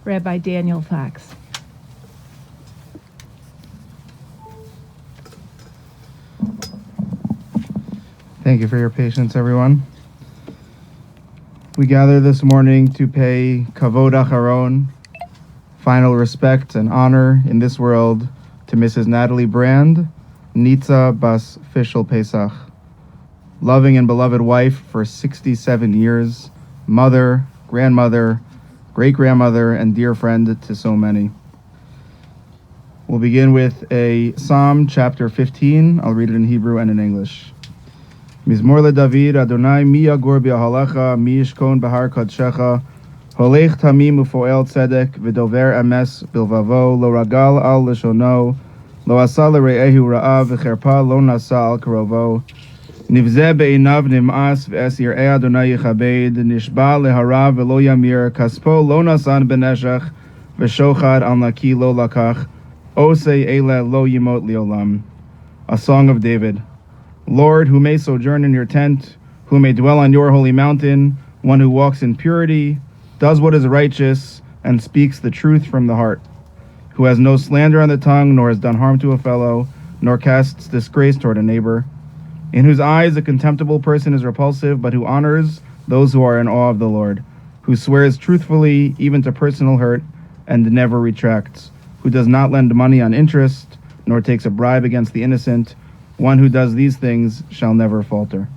Rabbi Daniel Fox. Thank you for your patience, everyone. We gather this morning to pay kavod acharon, final respect and honor in this world, to Mrs. Natalie Brand, Nitza Bas Fishel Pesach, loving and beloved wife for 67 years, mother, grandmother, great-grandmother, and dear friend to so many. We'll begin with a Psalm, chapter 15. I'll read it in Hebrew and in English. Mizmor leDavid, Adonai mi yagur b'ahalecha, mi yishkon behar kodshecha, holech tamim ufoel tzedek, v'dover emes bilvavo, lo ragal al leshono, lo asa l're'ehu ra'av, v'cherpa lo nasa al karovo, nivzeh be'inav nim'as, v'es yir'eh Adonai yichabed, nishba leharav v'lo yamir, kaspo lo nasan b'neshech, v'shochad al naki lo lakach, osei ele lo yimot liolam. A Song of David. Lord, who may sojourn in your tent, who may dwell on your holy mountain, one who walks in purity, does what is righteous, and speaks the truth from the heart, who has no slander on the tongue, nor has done harm to a fellow, nor casts disgrace toward a neighbor, in whose eyes a contemptible person is repulsive, but who honors those who are in awe of the Lord, who swears truthfully even to personal hurt, and never retracts, who does not lend money on interest, nor takes a bribe against the innocent. One who does these things shall never falter.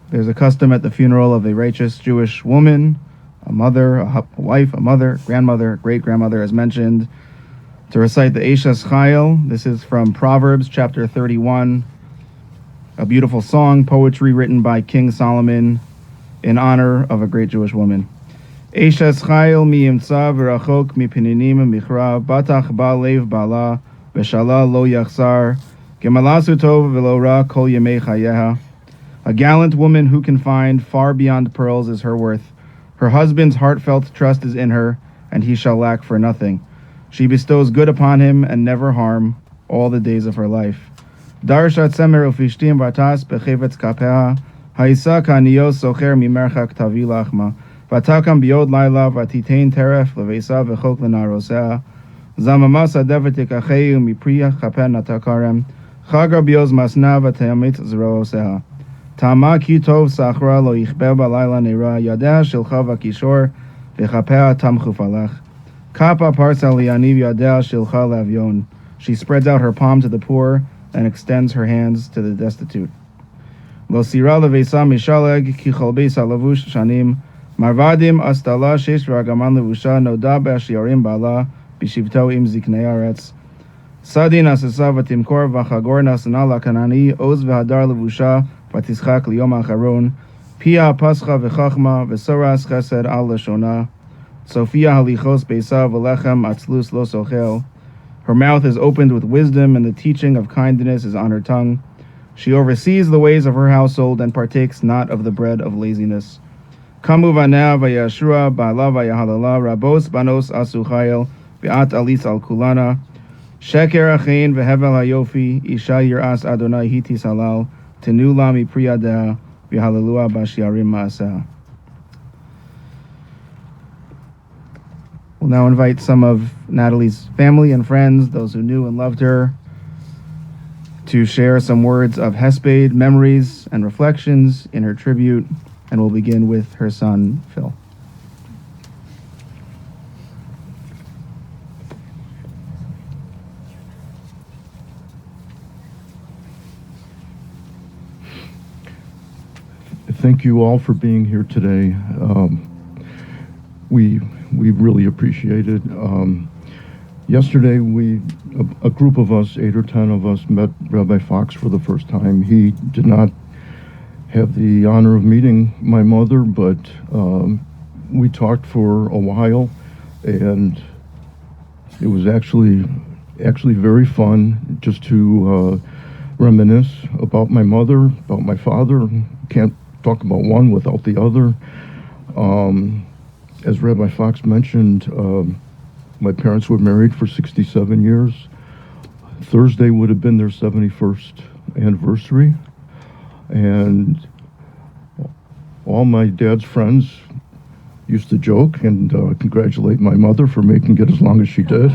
There's a custom at the funeral of a righteous Jewish woman, a mother, a wife, a mother, grandmother, great-grandmother, as mentioned, to recite the Eishes Chayil. This is from Proverbs chapter 31, a beautiful song, poetry written by King Solomon in honor of a great Jewish woman. Eishes Chayil mi yimtza v'rachok mi pininim michra, batach ba lev bala, v'shala lo yachzar, gemalasu tov v'lo ra kol yemei chayeha. A gallant woman who can find far beyond pearls is her worth. Her husband's heartfelt trust is in her, and he shall lack for nothing. She bestows good upon him and never harm all the days of her life. Darshat semer ufishtim vatas bechevetz kapeha, ha'isa kaniyo socher mimerchak tavi lachma, vatakam biod laila vatitein teref levesa v'chok lenarosea, zamamasa devetikacheu mipriya chapen natakarem, chagra bioz masna v'teamit zroosea. Tama ki tov sachra lo yichber balayla neira, yadeh shilcha v'kishor v'chapea tamchu falach. Kapa parsa lianiv yadeh shilcha lavyon. She spreads out her palm to the poor and extends her hands to the destitute. Lo sira levesa mishaleg ki chol beisa lavush shanim, marvadim astala shesh ragaman levusha noda be'ashiarim bala bishivto im ziknei aretz. Sadi nasasa v'timkor v'chagor nasana lakanani oz v'hadar levusha v'tischak liyom acharon, pia pascha v'chachma v'soras chesed al lashona, Sophia halichos beisa v'lechem atzlus lo sochel. Her mouth is opened with wisdom, and the teaching of kindness is on her tongue. She oversees the ways of her household and partakes not of the bread of laziness. Kamu vanea v'yashua ba'ala v'yahalala rabos banos asu chayil v'at alis al kulana. Sheker achein v'hevel hayofi isha yiras Adonai hiti salal tenu lami priyadeh v'halelua b'shiarim ma'aseh. We'll now invite some of Natalie's family and friends, those who knew and loved her, to share some words of hesped, memories, and reflections in her tribute, and we'll begin with her son, Phil. Thank you all for being here today. We really appreciate it. Yesterday, a group of us, 8 or 10 of us, met Rabbi Fox for the first time. He did not have the honor of meeting my mother, but we talked for a while, and it was actually very fun just to reminisce about my mother, about my father. Can't talk about one without the other. As Rabbi Fox mentioned, my parents were married for 67 years. Thursday would have been their 71st anniversary. And all my dad's friends used to joke and congratulate my mother for making it as long as she did.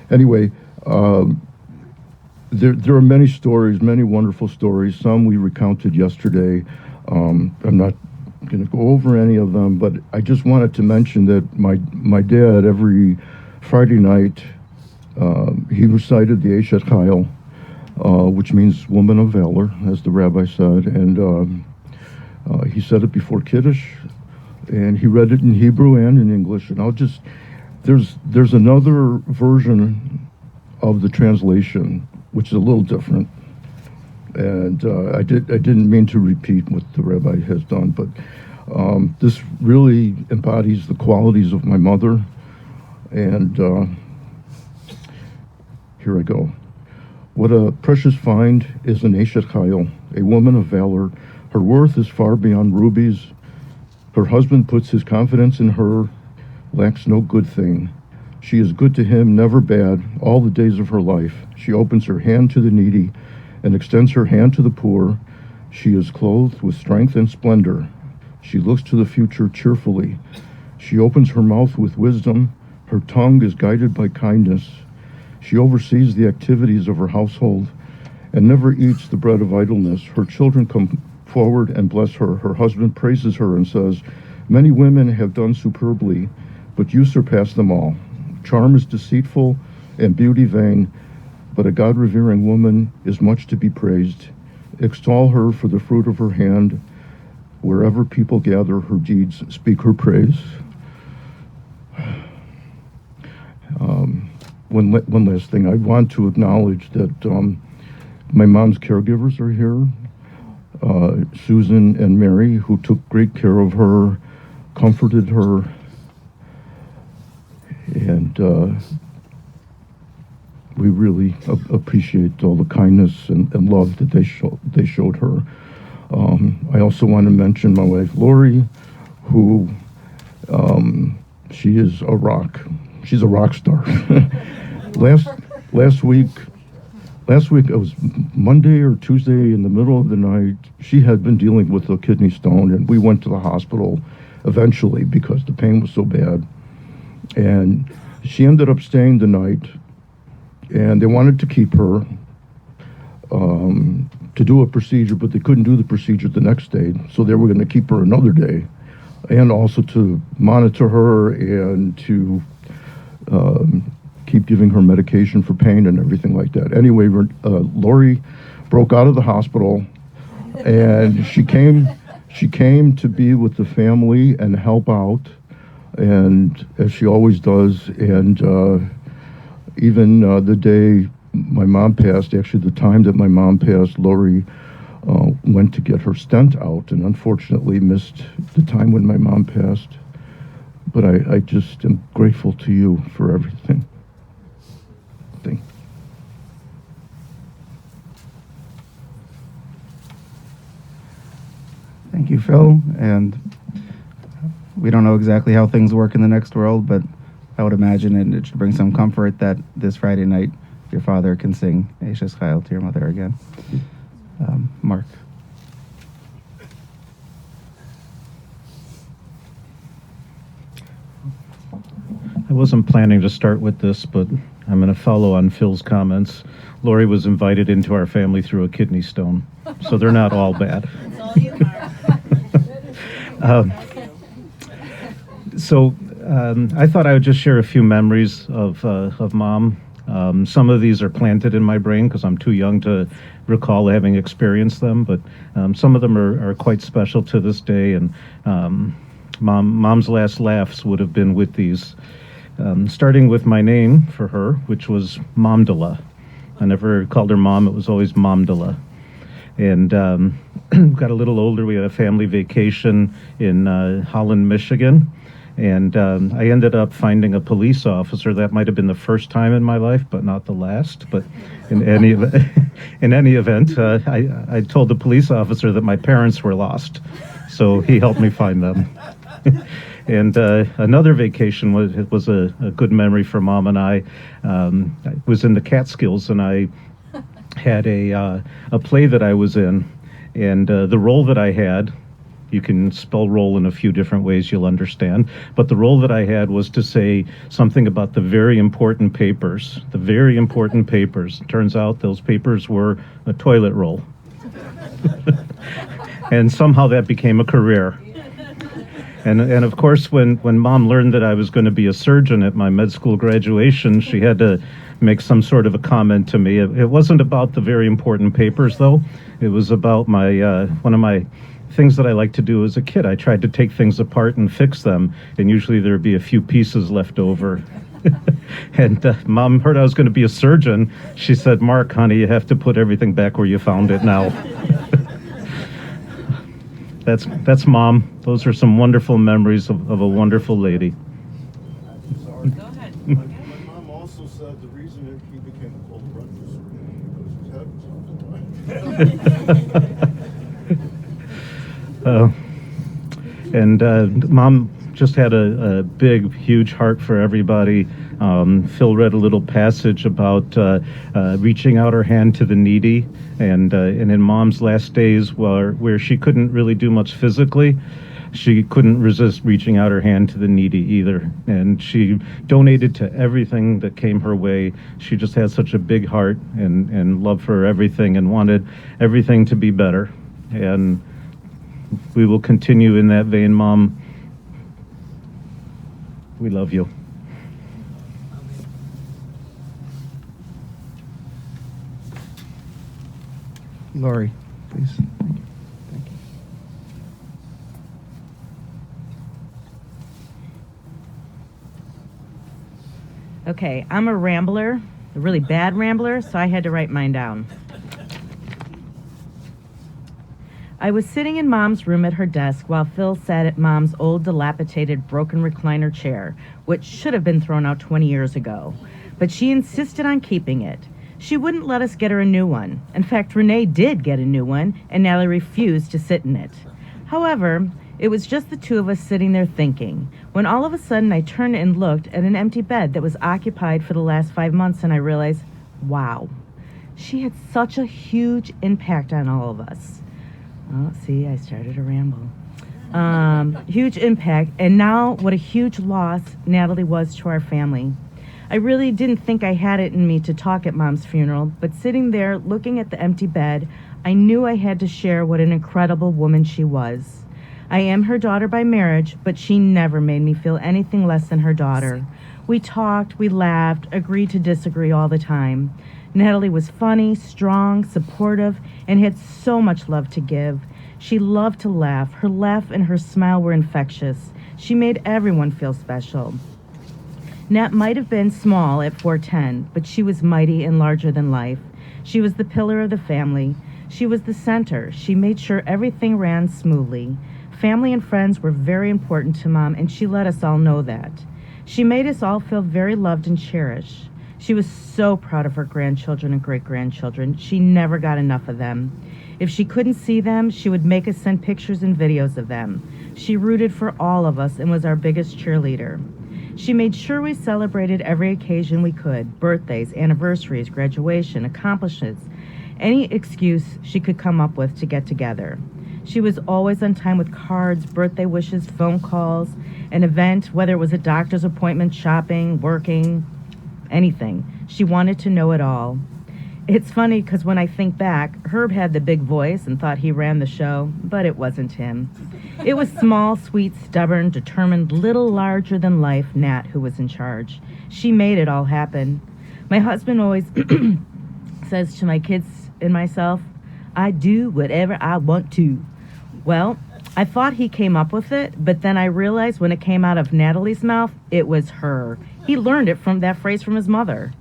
Anyway, there are many stories, many wonderful stories. Some we recounted yesterday. I'm not going to go over any of them, but I just wanted to mention that my dad, every Friday night, he recited the Eshet Chayil, which means woman of valor, as the rabbi said, and he said it before Kiddush, and he read it in Hebrew and in English. And there's another version of the translation which is a little different, and I didn't mean to repeat what the rabbi has done, but this really embodies the qualities of my mother, and here I go. What a precious find is an Eshet Chayil, a woman of valor. Her worth is far beyond rubies. Her husband puts his confidence in her, lacks no good thing. She is good to him, never bad, all the days of her life. She opens her hand to the needy and extends her hand to the poor. She is clothed with strength and splendor. She looks to the future cheerfully. She opens her mouth with wisdom. Her tongue is guided by kindness. She oversees the activities of her household and never eats the bread of idleness. Her children come forward and bless her. Her husband praises her and says, "Many women have done superbly, but you surpass them all. Charm is deceitful and beauty vain, but a God-revering woman is much to be praised. Extol her for the fruit of her hand. Wherever people gather, her deeds speak her praise." One last thing, I want to acknowledge that my mom's caregivers are here, Susan and Mary, who took great care of her, comforted her, and we really appreciate all the kindness and love that they showed her. I also want to mention my wife Lori, who she is a rock. She's a rock star. Last week it was Monday or Tuesday in the middle of the night. She had been dealing with a kidney stone, and we went to the hospital eventually because the pain was so bad. And she ended up staying the night, and they wanted to keep her to do a procedure, but they couldn't do the procedure the next day, so they were going to keep her another day, and also to monitor her and to keep giving her medication for pain and everything like that. Anyway, Lori broke out of the hospital, and she came to be with the family and help out, and as she always does. And even the day my mom passed, actually the time that my mom passed, Lori went to get her stent out and unfortunately missed the time when my mom passed. But I just am grateful to you for everything. Thank you, Phil. And we don't know exactly how things work in the next world, but I would imagine it should bring some comfort that this Friday night your father can sing Eshet Chayil to your mother again. Mark. I wasn't planning to start with this, but I'm going to follow on Phil's comments. Lori was invited into our family through a kidney stone, so they're not all bad. It's all you, Mark. I thought I would just share a few memories of Mom. Some of these are planted in my brain because I'm too young to recall having experienced them, but some of them are quite special to this day, and Mom's last laughs would have been with these. Starting with my name for her, which was Momdala. I never called her Mom, it was always Momdala. And got a little older, we had a family vacation in Holland, Michigan. And I ended up finding a police officer. That might have been the first time in my life, but not the last. But in any event, I told the police officer that my parents were lost. So he helped me find them. And another vacation was a good memory for Mom and I. I was in the Catskills, and I had a play that I was in, And the role that I had, you can spell role in a few different ways, you'll understand. But the role that I had was to say something about the very important papers. The very important papers. Turns out those papers were a toilet roll. And somehow that became a career. And of course, when Mom learned that I was going to be a surgeon at my med school graduation, she had to make some sort of a comment to me. It wasn't about the very important papers, though. It was about my one of my things that I liked to do as a kid. I tried to take things apart and fix them, and usually there'd be a few pieces left over. And Mom heard I was going to be a surgeon. She said, "Mark, honey, you have to put everything back where you found it now." That's Mom. Those are some wonderful memories of a wonderful lady. Sorry. Go ahead. My mom also said the reason that he became a cold breakfast because his head was on fire. And Mom just had a big, huge heart for everybody. Phil read a little passage about reaching out her hand to the needy, and in Mom's last days, where she couldn't really do much physically, she couldn't resist reaching out her hand to the needy either. And she donated to everything that came her way. She just had such a big heart and love for everything and wanted everything to be better. And we will continue in that vein, Mom. We love you. Lori, please. Thank you. Okay, I'm a rambler, a really bad rambler, so I had to write mine down. I was sitting in Mom's room at her desk while Phil sat at Mom's old, dilapidated, broken recliner chair, which should have been thrown out 20 years ago. But she insisted on keeping it. She wouldn't let us get her a new one. In fact, Renee did get a new one, and Natalie refused to sit in it. However, it was just the two of us sitting there thinking, when all of a sudden I turned and looked at an empty bed that was occupied for the last 5 months, and I realized, wow, she had such a huge impact on all of us. Oh, see, I started to ramble. Huge impact, and now what a huge loss Natalie was to our family. I really didn't think I had it in me to talk at Mom's funeral, but sitting there looking at the empty bed, I knew I had to share what an incredible woman she was. I am her daughter by marriage, but she never made me feel anything less than her daughter. We talked, we laughed, agreed to disagree all the time. Natalie was funny, strong, supportive, and had so much love to give. She loved to laugh. Her laugh and her smile were infectious. She made everyone feel special. Nat might have been small at 4'10", but she was mighty and larger than life. She was the pillar of the family. She was the center. She made sure everything ran smoothly. Family and friends were very important to Mom, and she let us all know that. She made us all feel very loved and cherished. She was so proud of her grandchildren and great-grandchildren. She never got enough of them. If she couldn't see them, she would make us send pictures and videos of them. She rooted for all of us and was our biggest cheerleader. She made sure we celebrated every occasion we could, birthdays, anniversaries, graduation, accomplishments, any excuse she could come up with to get together. She was always on time with cards, birthday wishes, phone calls, an event, whether it was a doctor's appointment, shopping, working, anything. She wanted to know it all. It's funny because when I think back, Herb had the big voice and thought he ran the show, but it wasn't him. It was small, sweet, stubborn, determined, little larger than life Nat who was in charge. She made it all happen. My husband always says to my kids and myself, I do whatever I want to. Well, I thought he came up with it, but then I realized when it came out of Natalie's mouth, it was her. He learned it from that phrase from his mother.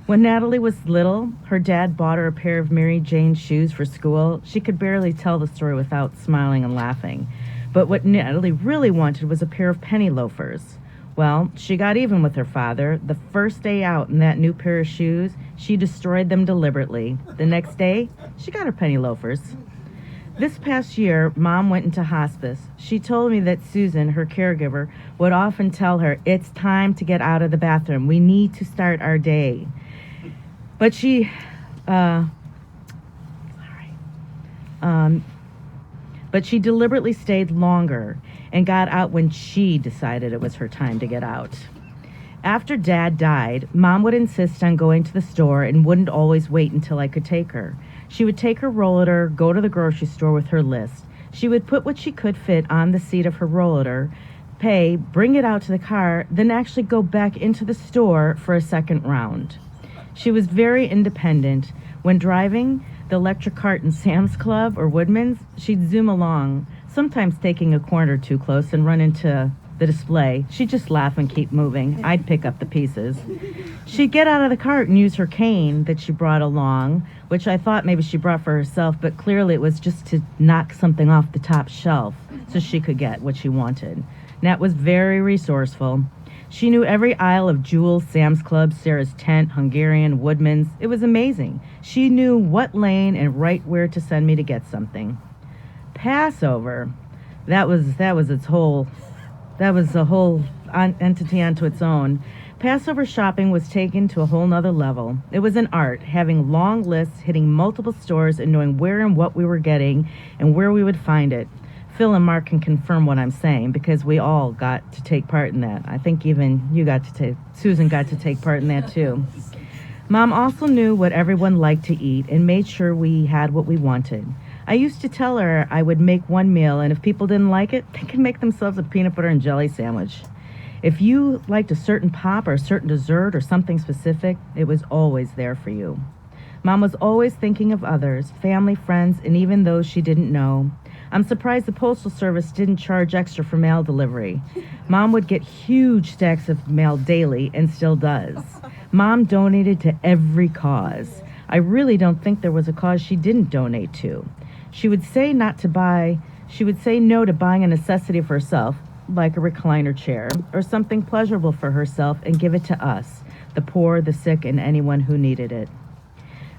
When Natalie was little, her dad bought her a pair of Mary Jane shoes for school. She could barely tell the story without smiling and laughing. But what Natalie really wanted was a pair of penny loafers. Well, she got even with her father. The first day out in that new pair of shoes, she destroyed them deliberately. The next day, she got her penny loafers. This past year, Mom went into hospice. She told me that Susan, her caregiver, would often tell her, it's time to get out of the bathroom. We need to start our day. But but she deliberately stayed longer and got out when she decided it was her time to get out. After Dad died, Mom would insist on going to the store and wouldn't always wait until I could take her. She would take her rollator, go to the grocery store with her list. She would put what she could fit on the seat of her rollator, pay, bring it out to the car, then actually go back into the store for a second round. She was very independent. When driving the electric cart in Sam's Club or Woodman's, she'd zoom along, sometimes taking a corner too close and run into the display. She'd just laugh and keep moving. I'd pick up the pieces. She'd get out of the cart and use her cane that she brought along, which I thought maybe she brought for herself, but clearly it was just to knock something off the top shelf so she could get what she wanted. Nat was very resourceful. She knew every aisle of Jewel's, Sam's Club, Sarah's Tent, Hungarian, Woodman's. It was amazing. She knew what lane and right where to send me to get something. Passover, that was a whole entity unto its own. Passover shopping was taken to a whole nother level. It was an art, having long lists, hitting multiple stores, and knowing where and what we were getting and where we would find it. Phil and Mark can confirm what I'm saying because we all got to take part in that. I think even Susan got to take part in that too. Mom also knew what everyone liked to eat and made sure we had what we wanted. I used to tell her I would make one meal, and if people didn't like it, they could make themselves a peanut butter and jelly sandwich. If you liked a certain pop or a certain dessert or something specific, it was always there for you. Mom was always thinking of others, family, friends, and even those she didn't know. I'm surprised the Postal Service didn't charge extra for mail delivery. Mom would get huge stacks of mail daily and still does. Mom donated to every cause. I really don't think there was a cause she didn't donate to. She would say no to buying a necessity for herself, like a recliner chair, or something pleasurable for herself, and give it to us, the poor, the sick, and anyone who needed it.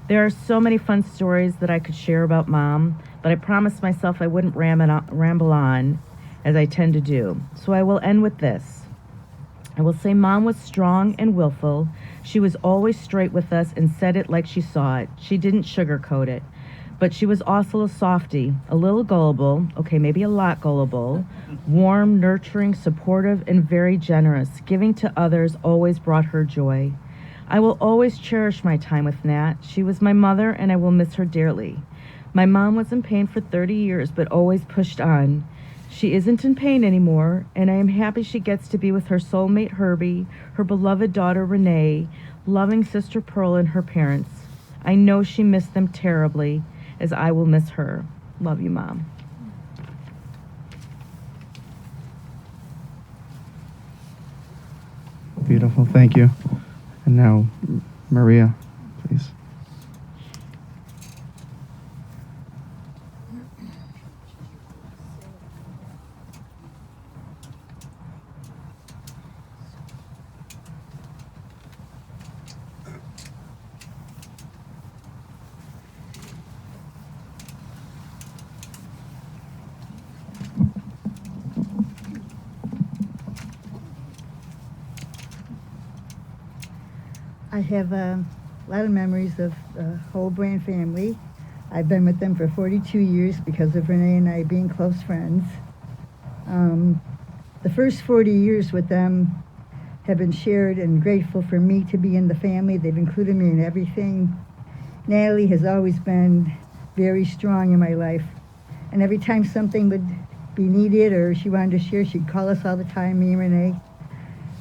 There are so many fun stories that I could share about Mom, but I promised myself I wouldn't ramble on, as I tend to do. So I will end with this. I will say Mom was strong and willful. She was always straight with us and said it like she saw it. She didn't sugarcoat it. But she was also a softie, a little gullible, okay, maybe a lot gullible, warm, nurturing, supportive, and very generous. Giving to others always brought her joy. I will always cherish my time with Nat. She was my mother, and I will miss her dearly. My mom was in pain for 30 years, but always pushed on. She isn't in pain anymore, and I am happy she gets to be with her soulmate Herbie, her beloved daughter Renee, loving sister Pearl, and her parents. I know she missed them terribly, as I will miss her. Love you, Mom. Beautiful, thank you. And now, Maria, please. I have a lot of memories of the whole Brand family. I've been with them for 42 years because of Renee and I being close friends. The first 40 years with them have been shared and grateful for me to be in the family. They've included me in everything. Natalie has always been very strong in my life. And every time something would be needed or she wanted to share, she'd call us all the time, me and Renee.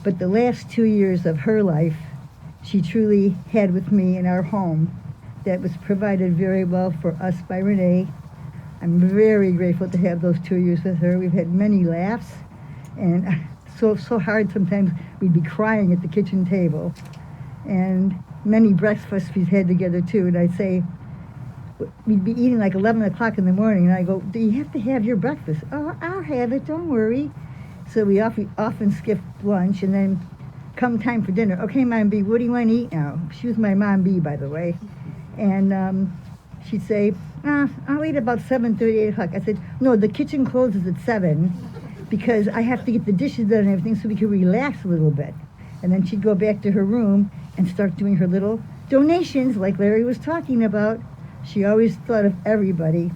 But the last 2 years of her life, she truly had with me in our home that was provided very well for us by Renee. I'm very grateful to have those 2 years with her. We've had many laughs, and so hard sometimes we'd be crying at the kitchen table. And many breakfasts we've had together too, and I'd say, we'd be eating like 11 o'clock in the morning, and I go, do you have to have your breakfast? Oh, I'll have it, don't worry. So we often skip lunch, and then come time for dinner. Okay, Mom B, what do you want to eat now? She was my Mom B, by the way. And she'd say, I'll eat about 7:30, 8 o'clock. I said, no, the kitchen closes at 7 because I have to get the dishes done and everything so we can relax a little bit. And then she'd go back to her room and start doing her little donations like Larry was talking about. She always thought of everybody.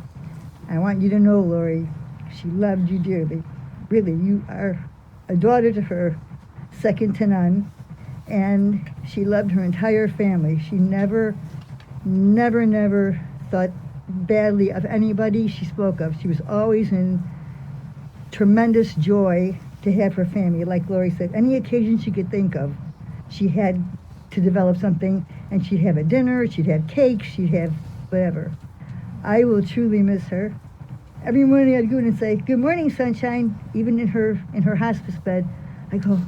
I want you to know, Lori, she loved you dearly. Really, you are a daughter to her, second to none, and she loved her entire family. She never thought badly of anybody she spoke of. She was always in tremendous joy to have her family. Like Lori said, any occasion she could think of, she had to develop something, and she'd have a dinner, she'd have cake, she'd have whatever. I will truly miss her. Every morning I'd go in and say, "Good morning, sunshine," even in her hospice bed. I go,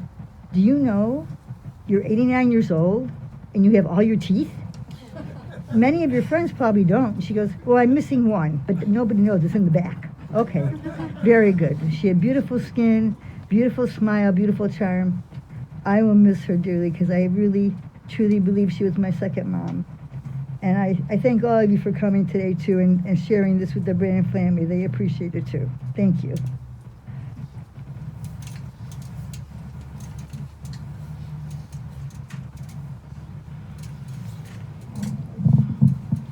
"Do you know you're 89 years old and you have all your teeth? Many of your friends probably don't." She goes, "Well, I'm missing one, but nobody knows, it's in the back." Okay, very good. She had beautiful skin, beautiful smile, beautiful charm. I will miss her dearly because I really, truly believe she was my second mom. And I thank all of you for coming today, too, and sharing this with the Brandon family. They appreciate it, too. Thank you.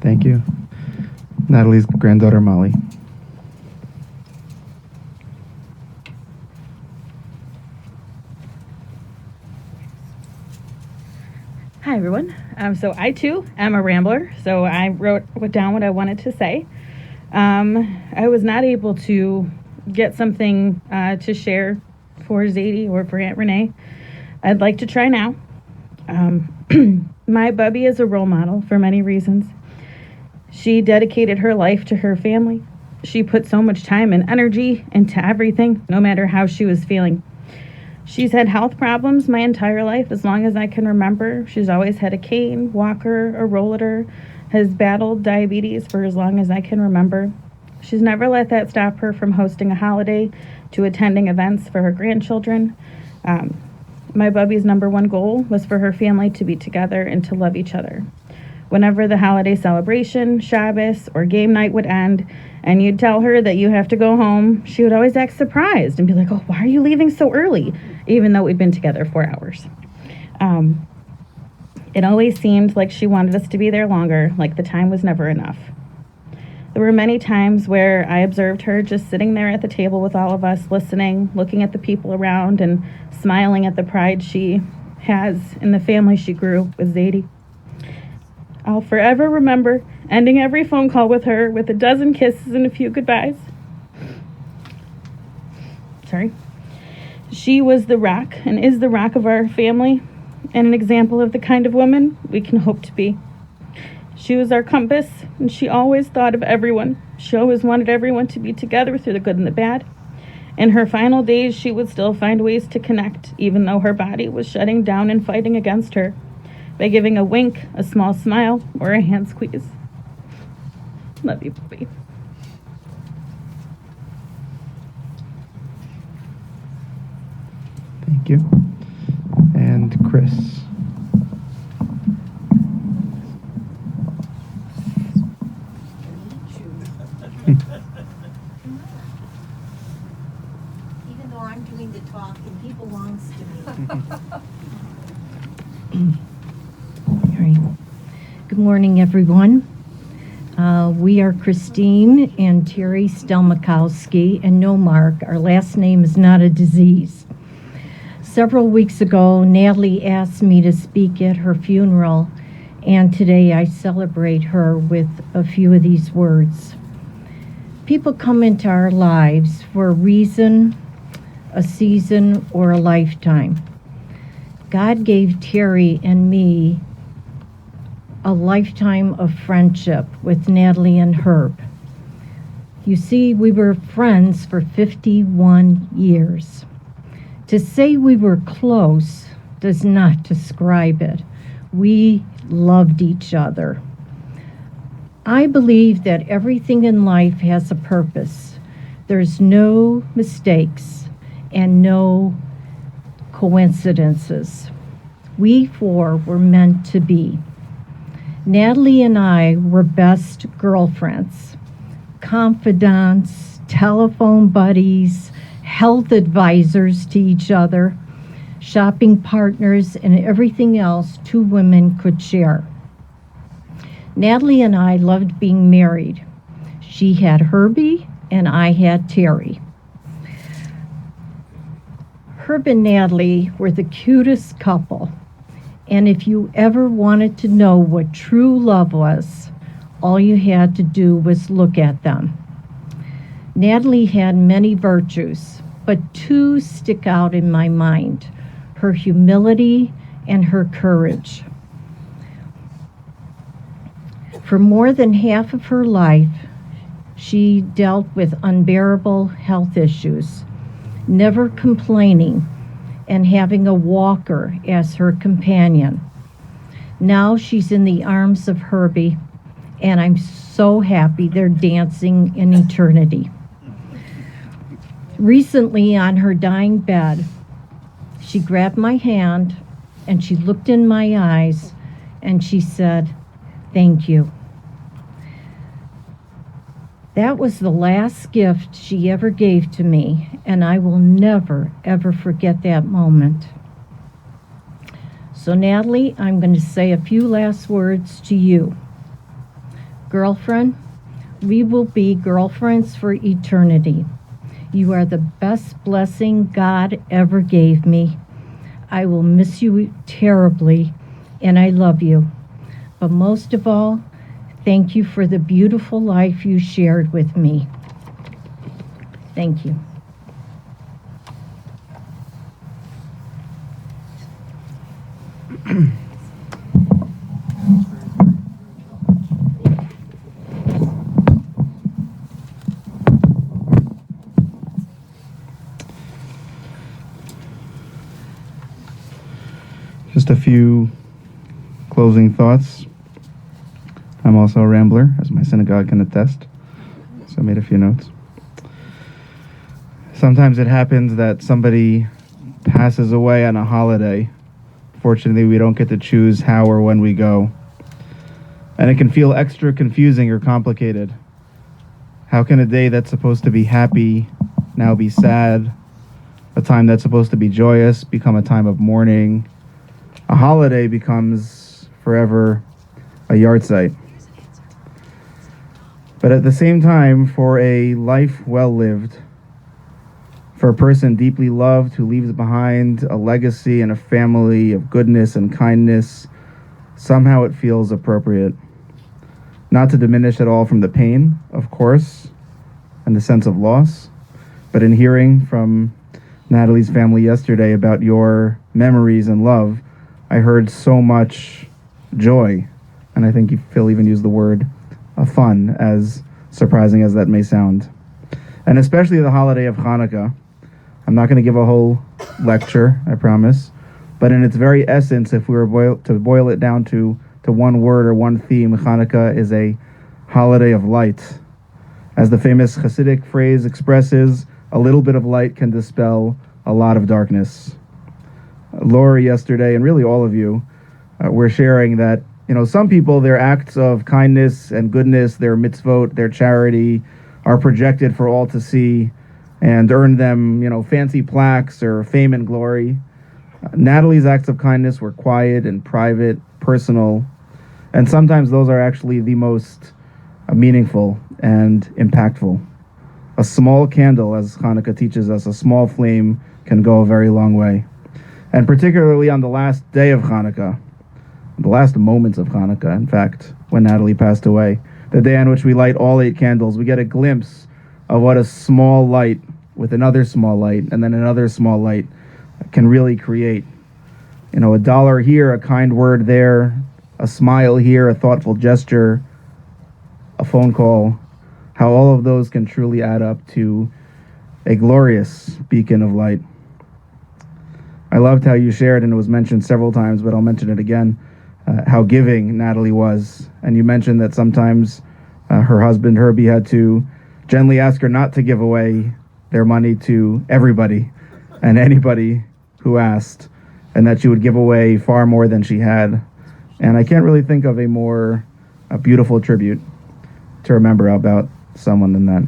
Thank you. Natalie's granddaughter, Molly. Hi, everyone. So I, too, am a rambler, so I wrote down what I wanted to say. I was not able to get something to share for Zadie or for Aunt Renee. I'd like to try now. My Bubby is a role model for many reasons. She dedicated her life to her family. She put so much time and energy into everything, no matter how she was feeling. She's had health problems my entire life, as long as I can remember. She's always had a cane, walker, a rollator, has battled diabetes for as long as I can remember. She's never let that stop her from hosting a holiday to attending events for her grandchildren. My Bubby's number one goal was for her family to be together and to love each other. Whenever the holiday celebration, Shabbos, or game night would end, and you'd tell her that you have to go home, she would always act surprised and be like, "Oh, why are you leaving so early?" Even though we'd been together 4 hours. It always seemed like she wanted us to be there longer, like the time was never enough. There were many times where I observed her just sitting there at the table with all of us, listening, looking at the people around, and smiling at the pride she has in the family she grew with Zadie. I'll forever remember ending every phone call with her with a dozen kisses and a few goodbyes. She was the rock and is the rock of our family, and an example of the kind of woman we can hope to be. She was our compass, and she always thought of everyone. She always wanted everyone to be together through the good and the bad. In her final days, she would still find ways to connect, even though her body was shutting down and fighting against her, by giving a wink, a small smile, or a hand squeeze. Love you, Bobby. Thank you. And Chris. Even though I'm doing the talking, he belongs to me. All right. Good morning, everyone. We are Christine and Terry Stelmakowski, and no, Mark, our last name is not a disease. Several weeks ago, Natalie asked me to speak at her funeral, and today I celebrate her with a few of these words. People come into our lives for a reason, a season, or a lifetime. God gave Terry and me a lifetime of friendship with Natalie and Herb. You see, we were friends for 51 years. To say we were close does not describe it. We loved each other. I believe that everything in life has a purpose. There's no mistakes and no coincidences. We four were meant to be. Natalie and I were best girlfriends, confidants, telephone buddies, health advisors to each other, shopping partners, and everything else two women could share. Natalie and I loved being married. She had Herbie and I had Terry. Herb and Natalie were the cutest couple, and if you ever wanted to know what true love was, all you had to do was look at them. Natalie had many virtues, but two stick out in my mind: her humility and her courage. For more than half of her life, she dealt with unbearable health issues, never complaining, and having a walker as her companion. Now she's in the arms of Herbie, and I'm so happy they're dancing in eternity. Recently, on her dying bed, she grabbed my hand and she looked in my eyes and she said, "Thank you." That was the last gift she ever gave to me, and I will never, ever forget that moment. So, Natalie, I'm going to say a few last words to you. Girlfriend, we will be girlfriends for eternity. You are the best blessing God ever gave me. I will miss you terribly, and I love you. But most of all, thank you for the beautiful life you shared with me. Thank you. Just a few closing thoughts. I'm also a rambler, as my synagogue can attest, so I made a few notes. Sometimes it happens that somebody passes away on a holiday. Fortunately, we don't get to choose how or when we go. And it can feel extra confusing or complicated. How can a day that's supposed to be happy now be sad? A time that's supposed to be joyous become a time of mourning? A holiday becomes forever a yahrzeit. But at the same time, for a life well lived, for a person deeply loved who leaves behind a legacy and a family of goodness and kindness, somehow it feels appropriate. Not to diminish at all from the pain, of course, and the sense of loss, but in hearing from Natalie's family yesterday about your memories and love, I heard so much joy, and I think Phil even used the word fun, as surprising as that may sound. And especially the holiday of Hanukkah. I'm not going to give a whole lecture, I promise, but in its very essence, if we were to boil it down to one word or one theme, Hanukkah is a holiday of light. As the famous Hasidic phrase expresses, a little bit of light can dispel a lot of darkness. Lori yesterday, and really all of you, were sharing that, some people, their acts of kindness and goodness, their mitzvot, their charity, are projected for all to see and earn them, fancy plaques or fame and glory. Natalie's acts of kindness were quiet and private, personal, and sometimes those are actually the most meaningful and impactful. A small candle, as Hanukkah teaches us, a small flame can go a very long way. And particularly on the last day of Hanukkah, the last moments of Hanukkah, in fact, when Natalie passed away, the day on which we light all 8 candles, we get a glimpse of what a small light with another small light and then another small light can really create. A dollar here, a kind word there, a smile here, a thoughtful gesture, a phone call, how all of those can truly add up to a glorious beacon of light. I loved how you shared, and it was mentioned several times, but I'll mention it again, how giving Natalie was. And you mentioned that sometimes her husband, Herbie, had to gently ask her not to give away their money to everybody and anybody who asked, and that she would give away far more than she had. And I can't really think of a beautiful tribute to remember about someone than that.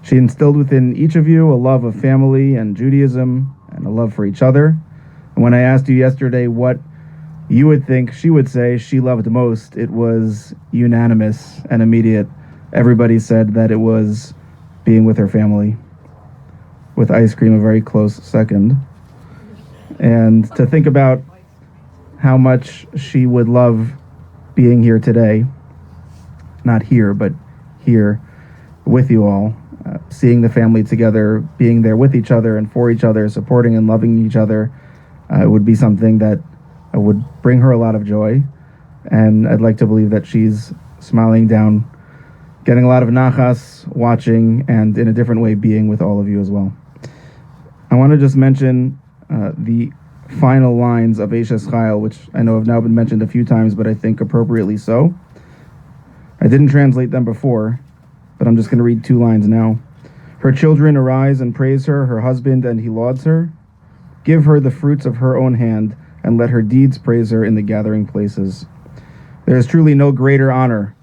She instilled within each of you a love of family and Judaism and a love for each other. And when I asked you yesterday what you would think she would say she loved most, it was unanimous and immediate. everybody said that it was being with her family, with ice cream a very close second. And to think about how much she would love being here today, not here, but here with you all, seeing the family together, being there with each other and for each other, supporting and loving each other, would be something that would bring her a lot of joy. And I'd like to believe that she's smiling down, getting a lot of nachas, watching, and in a different way being with all of you as well. I want to just mention the final lines of Eishes Chayil, which I know have now been mentioned a few times, but I think appropriately so. I didn't translate them before, but I'm just going to read 2 lines now. Her children arise and praise her husband, and he lauds her. Give her the fruits of her own hand, and let her deeds praise her in the gathering places. There is truly no greater honor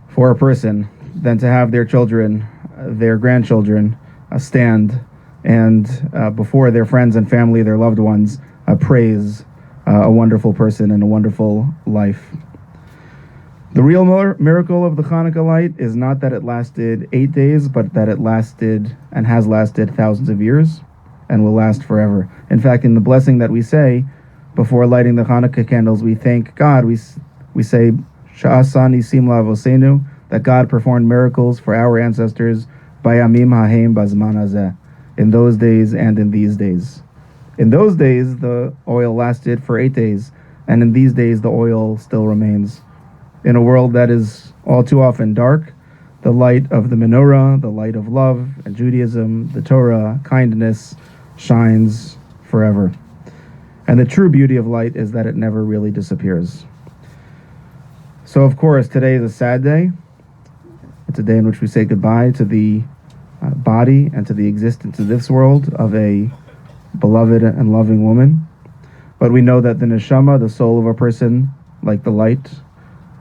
for a person than to have their children, their grandchildren, stand and before their friends and family, their loved ones, praise a wonderful person and a wonderful life. The real miracle of the Hanukkah light is not that it lasted 8 days, but that it lasted and has lasted thousands of years and will last forever. In fact, in the blessing that we say before lighting the Hanukkah candles, we thank God. We say, Sha'asa nisim la'avosenu, that God performed miracles for our ancestors, bayamim ha'hem bazman hazeh, in those days and in these days. In those days, the oil lasted for 8 days, and in these days, the oil still remains. In a world that is all too often dark, the light of the menorah, the light of love and Judaism, the Torah, kindness, shines forever. And the true beauty of light is that it never really disappears. So, of course, today is a sad day. It's a day in which we say goodbye to the body and to the existence of this world of a beloved and loving woman. But we know that the neshama, the soul of a person, like the light,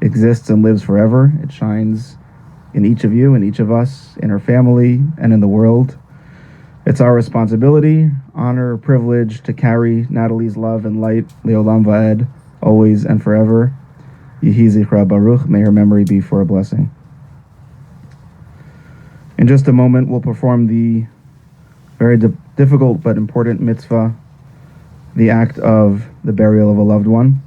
exists and lives forever. It shines in each of you, in each of us, in our family, and in the world. It's our responsibility, honor, privilege to carry Natalie's love and light, Leolam Va'ed, always and forever. Yehi Zichra Baruch, may her memory be for a blessing. In just a moment, we'll perform the very difficult but important mitzvah, the act of the burial of a loved one.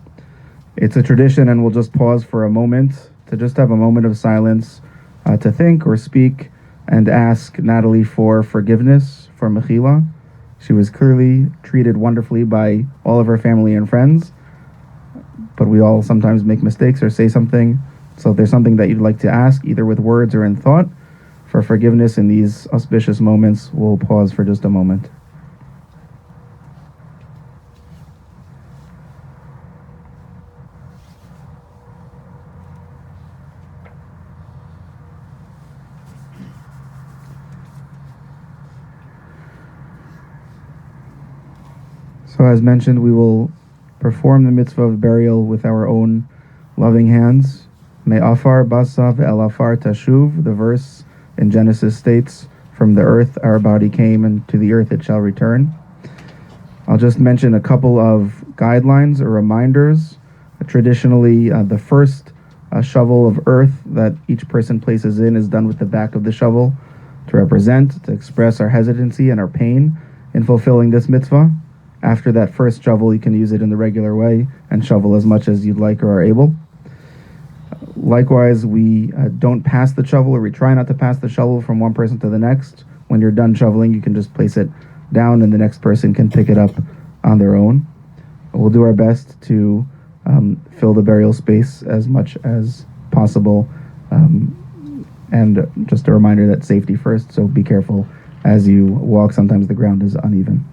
It's a tradition, and we'll just pause for a moment to just have a moment of silence to think or speak and ask Natalie for forgiveness, for mechila. She was clearly treated wonderfully by all of her family and friends, but we all sometimes make mistakes or say something. So if there's something that you'd like to ask, either with words or in thought, for forgiveness in these auspicious moments, we'll pause for just a moment. So as mentioned, we will perform the mitzvah of burial with our own loving hands. Me'afar basav el afar tashuv, the verse in Genesis states, from the earth our body came, and to the earth it shall return. I'll just mention a couple of guidelines or reminders. Traditionally, the first shovel of earth that each person places in is done with the back of the shovel to represent, to express our hesitancy and our pain in fulfilling this mitzvah. After that first shovel, you can use it in the regular way and shovel as much as you'd like or are able. Likewise, we don't pass the shovel, or we try not to pass the shovel from one person to the next. When you're done shoveling, you can just place it down and the next person can pick it up on their own. We'll do our best to fill the burial space as much as possible. And just a reminder that safety first, so be careful as you walk. Sometimes the ground is uneven.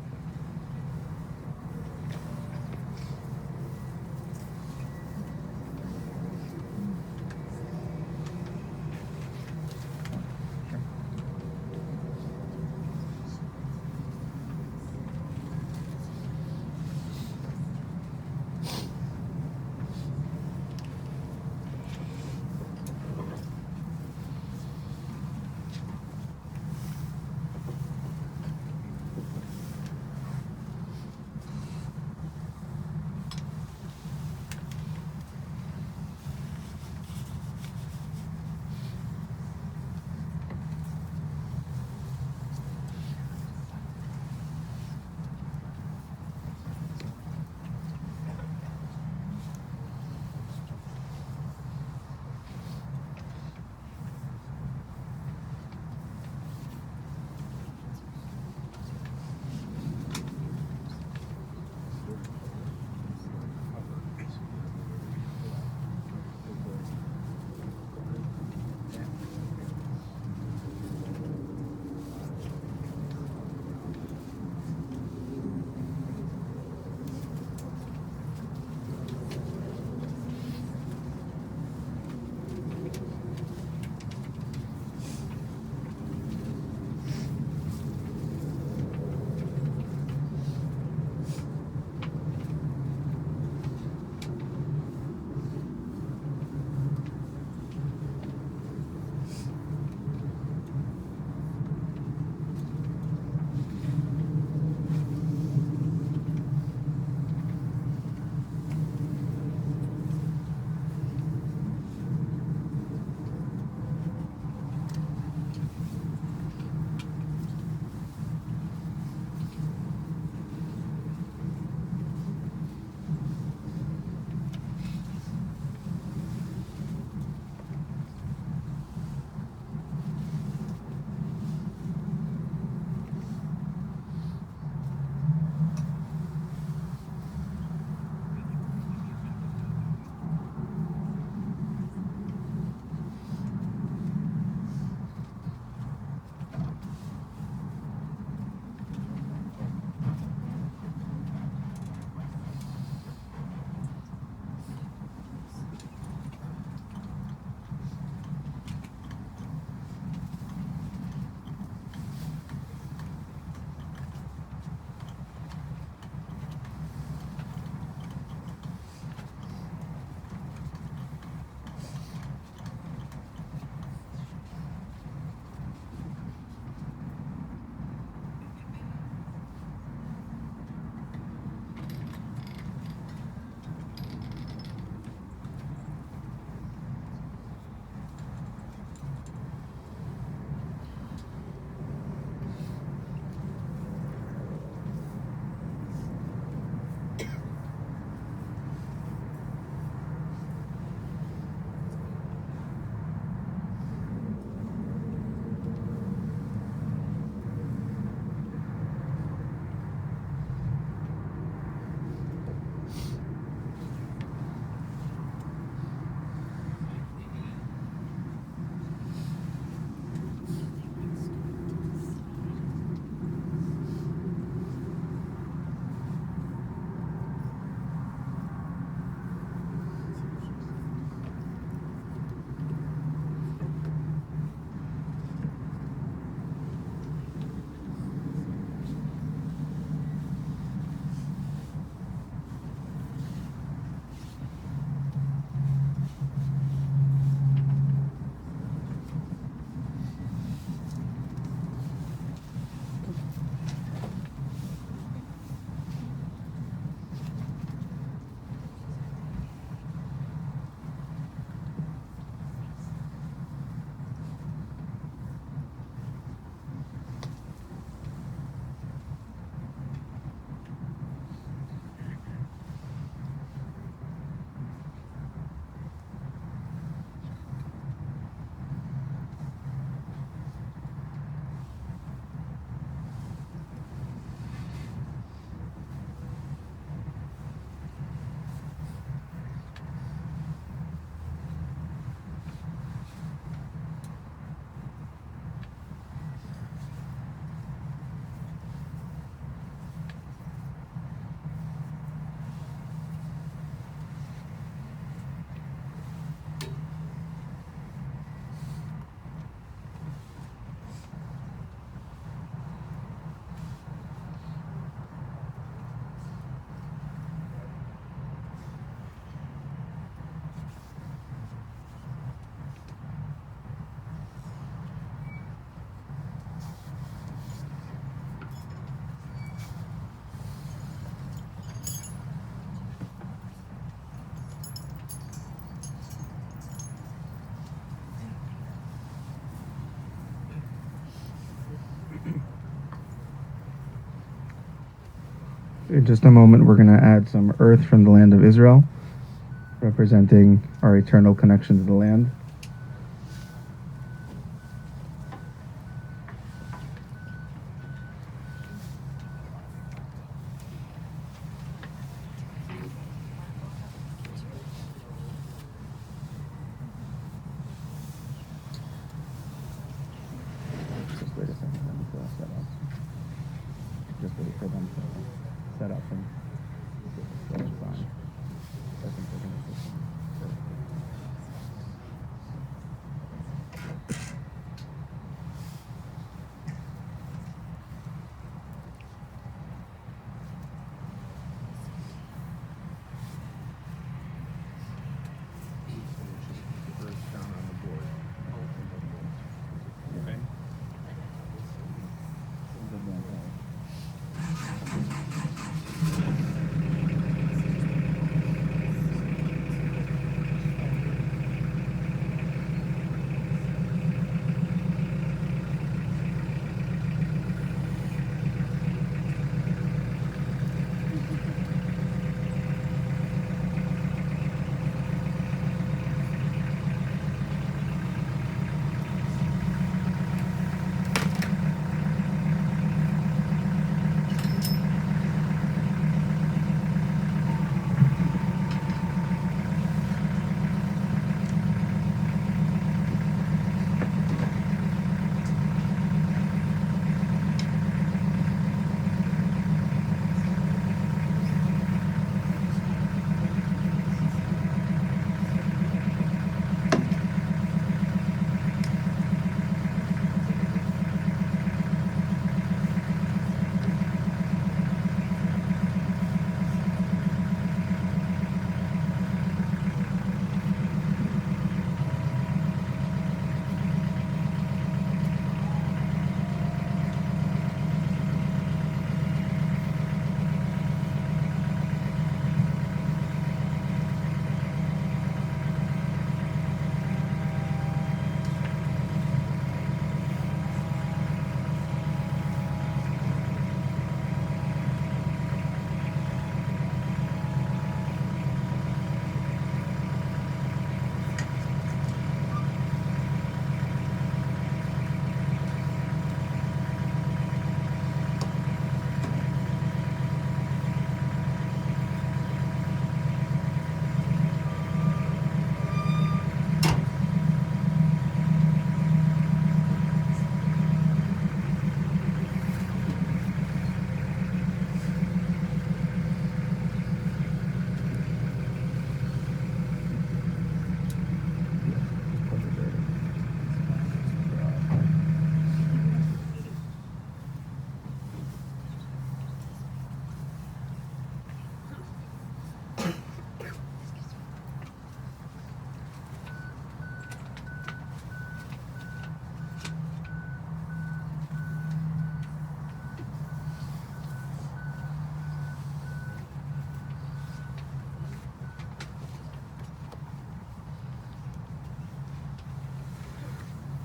In just a moment, we're going to add some earth from the land of Israel, representing our eternal connection to the land. Just wait a second, let me set up. Just wait for them to set up and that's fine. Doesn't take any system.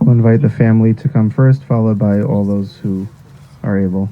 We'll invite the family to come first, followed by all those who are able.